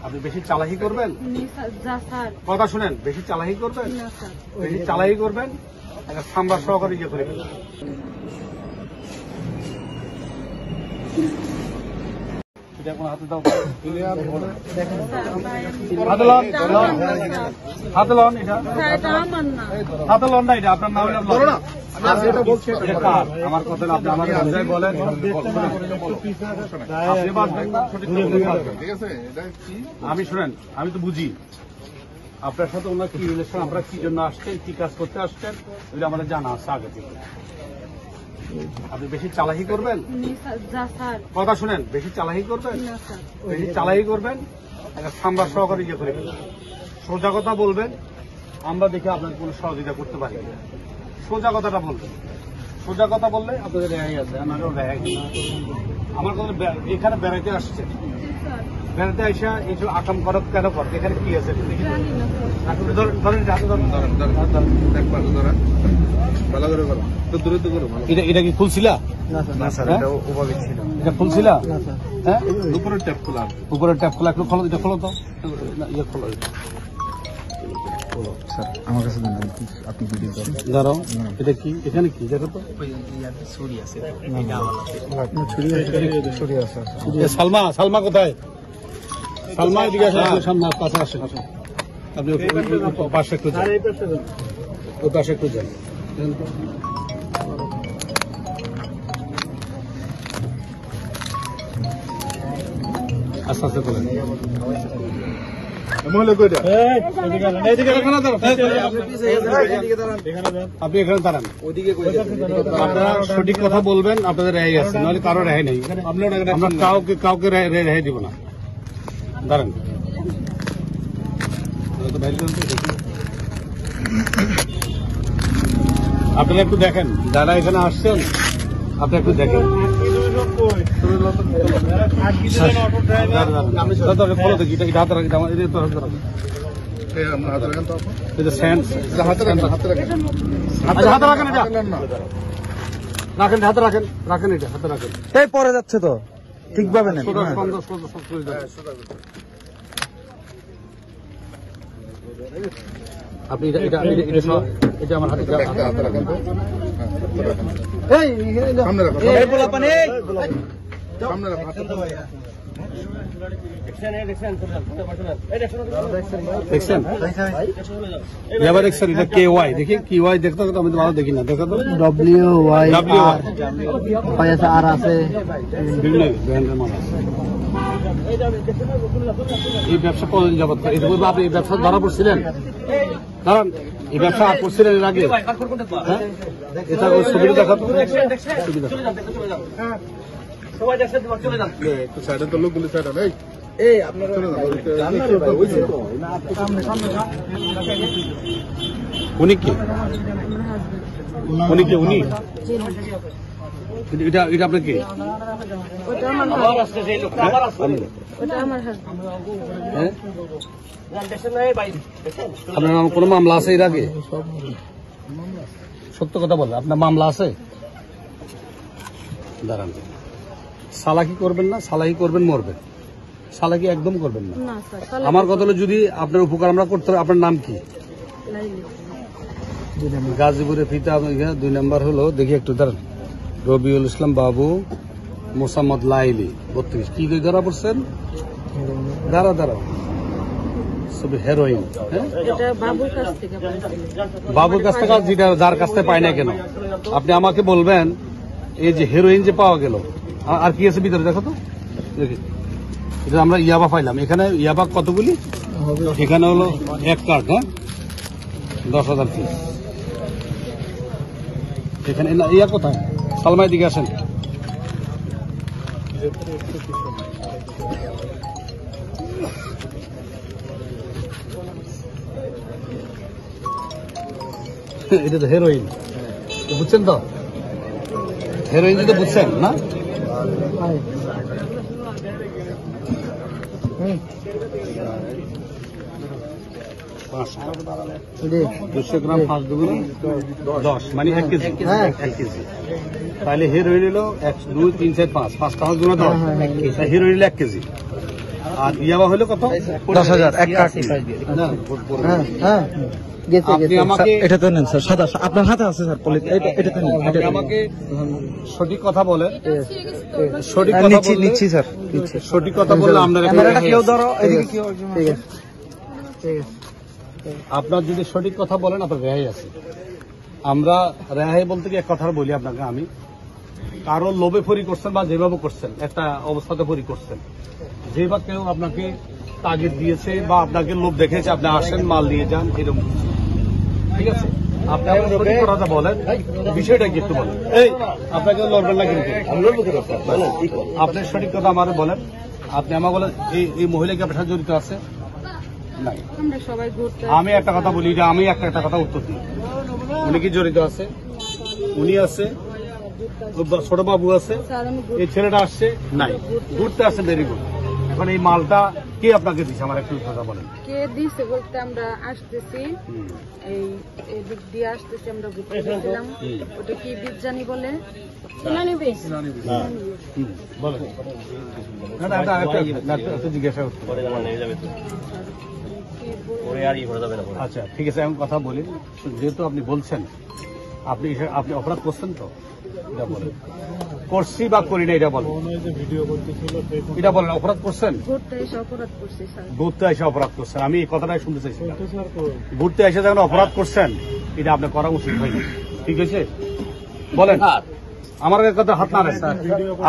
আপনি বেশি চালাকি করবেন? কথা শুনেন, বেশি চালাকি করবেন? বেশি চালাকি করবেন একটা সাম্বার সহকারে ইয়ে করে ফেলবেন। হাতে দাও, হাতে লন, এটা হাতে লন না, এটা আপনার না হলে আমার কথা আপনি আমাকে বলেন, আমি শুনেন, আমি তো বুঝি আপনার সাথে ওনার কি রিলেশন, আপনারা কি জন্য আসছেন, কি কাজ করতে আসছেন, ওইটা আমাদের জানা আছে আগে থেকে। আপনি বেশি চালাকি করবেন? কথা শুনেন, বেশি চালাকি করবেন? বেশি চালাকি করবেন একটা সাম্বার সহকারে ইয়ে করে ফেলবেন। সোজা কথা বলবেন, আমরা দেখে আপনার কোনো সহযোগিতা করতে পারি। সোজা কথাটা বলবেন, সোজা কথা বললে আপনাদের রেহাই আছে, আমারও রেহাই। আমার কথা এখানে বেড়াইতে আসছে, বেড়াতে আসা এইসব আকাম করত কেন কর, এখানে কি আছে এটা কি খুলছিলা? এটা খুলছিলা? হ্যাঁ, উপরের ট্যাপ খোলা, উপরের ট্যাপ খোলা, একটু খোলো, এটা খোলো তো, ইয়ে খোলো। আমার কাছে আপনি দাঁড়াও, এটা কি, এখানে কি দেখো তো, সালমা, সালমা কোথায়? সালমা এদিকে আসেন, সামনে পাশে আসেন, আপনি পাশে একটু যান, ওই পাশে একটু যান। আস্তে আস্তে করেন। আপনি এখানে দাঁড়ান, আপনারা সঠিক কথা বলবেন, আপনাদের রেহাই আছে, নাহলে কারো রেহাই নেই। আমরা কাউকে কাউকে রেহাই দিব না। দাঁড়ান, আপনারা একটু দেখেন, যারা এখানে আসছেন আপনি একটু দেখেন। পরে যাচ্ছে তো ঠিকভাবে নেন। আপনি এটা আমার হাতে KY দেখি, KY দেখতে আমি তো ভালো দেখি না, দেখো তো WY আর আছে, বিভিন্ন ব্র্যান্ডের মাল আছে। এই ব্যবসা কতদিন যাবত? আপনি এই ব্যবসা ধরা পড়ছিলেন? দাঁড়ান, এই ব্যবসা আর করছিলেন এর আগে? এটা সুবিধা দেখা তো, সুবিধা উনি কি, উনি কি, উনি এটা এটা আপনার কি? আপনার নাম কোনো মামলা আছে এর আগে? সত্য কথা বলেন, আপনার মামলা আছে? দাঁড়ান, সালাকি করবেন না, সালাকি করবেন মরবেন, সালাকি একদম করবেন না। আমার কথা হলো, যদি আপনার উপকার আমরা করতে হবে। আপনার নাম কি? গাজীপুরে ফিতা 2 নম্বর হলো, দেখি একটু দাঁড়ান, রবিউল ইসলাম বাবু, মোসাম্মদ লাইলি 32। কি ধরা পড়ছেন? দাঁড়াও দাঁড়াও, হেরোইন। বাবুর কাছ থেকে, যেটা যার কাছ থেকে পাই না কেন, আপনি আমাকে বলবেন এই যে হেরোইন যে পাওয়া গেল, আর কি আছে ভিতরে দেখো তো, দেখি। এটা আমরা ইয়াবা পাইলাম, এখানে ইয়াবা কতগুলি? এখানে হলো 1 কার্ড, হ্যাঁ, 10,000 পিস। এখানে ইয়া কোথায়? সালমাই দিকে আসেন। এটা তো হেরোইন, বুঝছেন তো? হেরোইন তো বুঝছেন না? 200 গ্রাম 5 দুগুণ 10, মানে 1 কেজি। 1 কেজি। তাহলে হিরোইন হলো 1 2 3 4 5, 5 টাকা গুণ 10, হিরোইন হলো 1 কেজি। আর ইয়াবা হলো কত? 10,000 এক কাঠ। না, হ্যাঁ আপনি আমাকে এটা তো নেন স্যার, সাদা আপনার হাতে আছে স্যার, এটা তো নেন। আপনি আমাকে সঠিক কথা বলেন, সঠিক কথা নিচ্ছি বললে- নিচ্ছি স্যার, নিচ্ছি। সঠিক কথা বললে আপনার একটা ক্যামেরাটা রেহাই কেউ আছে। ধরো, এদিকে কেউ একজন ঠিক আসো। আছে ঠিক আছে আপনার যদি সঠিক কথা বলেন আপনার রেহাই আছে। আমরা রেহাই বলতে কি এক কথা বলি আপনাকে, আমি কারো লোভে ফরি করছেন বা যেভাবে করছেন একটা অবস্থাতে ফরি করছেন, যেভাবে কেউ আপনাকে তাগিদ দিয়েছে বা আপনাকে লোভ দেখেছে, আপনি আসেন মাল দিয়ে যান এরকম, ঠিক আছে? আপনি আমার সঠিক কথাটা বলেন, বিষয়টা কি একটু বলেন। এই আপনাকে লড়বেন না কিন্তু, আপনি সঠিক কথা আমার বলেন। আপনি আমার বলেন এই মহিলা কি আপনার সাথে জড়িত আছে? নাই। আমরা সবাই ঘুরতে আমি একটা কথা বলি, যে আমি একটা কথা উত্তর দিই। উনি কি জড়িত আছে? উনি আছে, ছোট বাবু আছে, স্যার আমি এই ছেলেটা আসছে নাই, ঘুরতে আসছে, ভেরি গুড। এখন এই মালটা কে আপনাকে দিচ্ছে আমার একটু কথা বলেন। কে দিছে বলতে আমরা আসতেছি হুম। এই এই দিক দিয়ে আসতেছি, আমরা ঘুরতে গেছিলাম। ওটা কি বিজ্ঞানী বলে হুম, বলেন। না, না, না, একটা জিজ্ঞাসা করতে হবে। আচ্ছা ঠিক আছে, এখন কথা বলি। যেহেতু আপনি বলছেন আপনি আপনি অপরাধ করছেন, তো এটা বলেন, করছি বা করি না এটা বলেন, এটা বলেন। অপরাধ করছেন? ঘুরতে এসে অপরাধ করছে স্যার। ঘুরতে এসে অপরাধ করছেন, আমি এই কথাটাই শুনতে চাইছি। ঘুরতে এসে যখন অপরাধ করছেন, এটা আপনার করা উচিত হয়নি, ঠিক আছে? বলেন। আমার কথা হাত না রাখেন।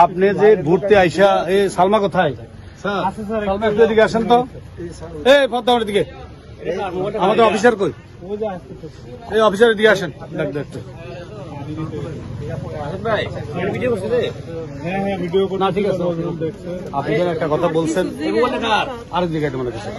আপনি যে ঘুরতে আইসা, এই সালমা কোথায়? সালমা একটু এদিকে আসেন তো। এই পদ্মাবতীর দিকে, আমাদের অফিসার কই? এই অফিসারের দিকে আসেন, দেখতে। না ঠিক আছে, আপনি যেন একটা কথা বলছেন, আরেক জায়গায় মনে করছেন।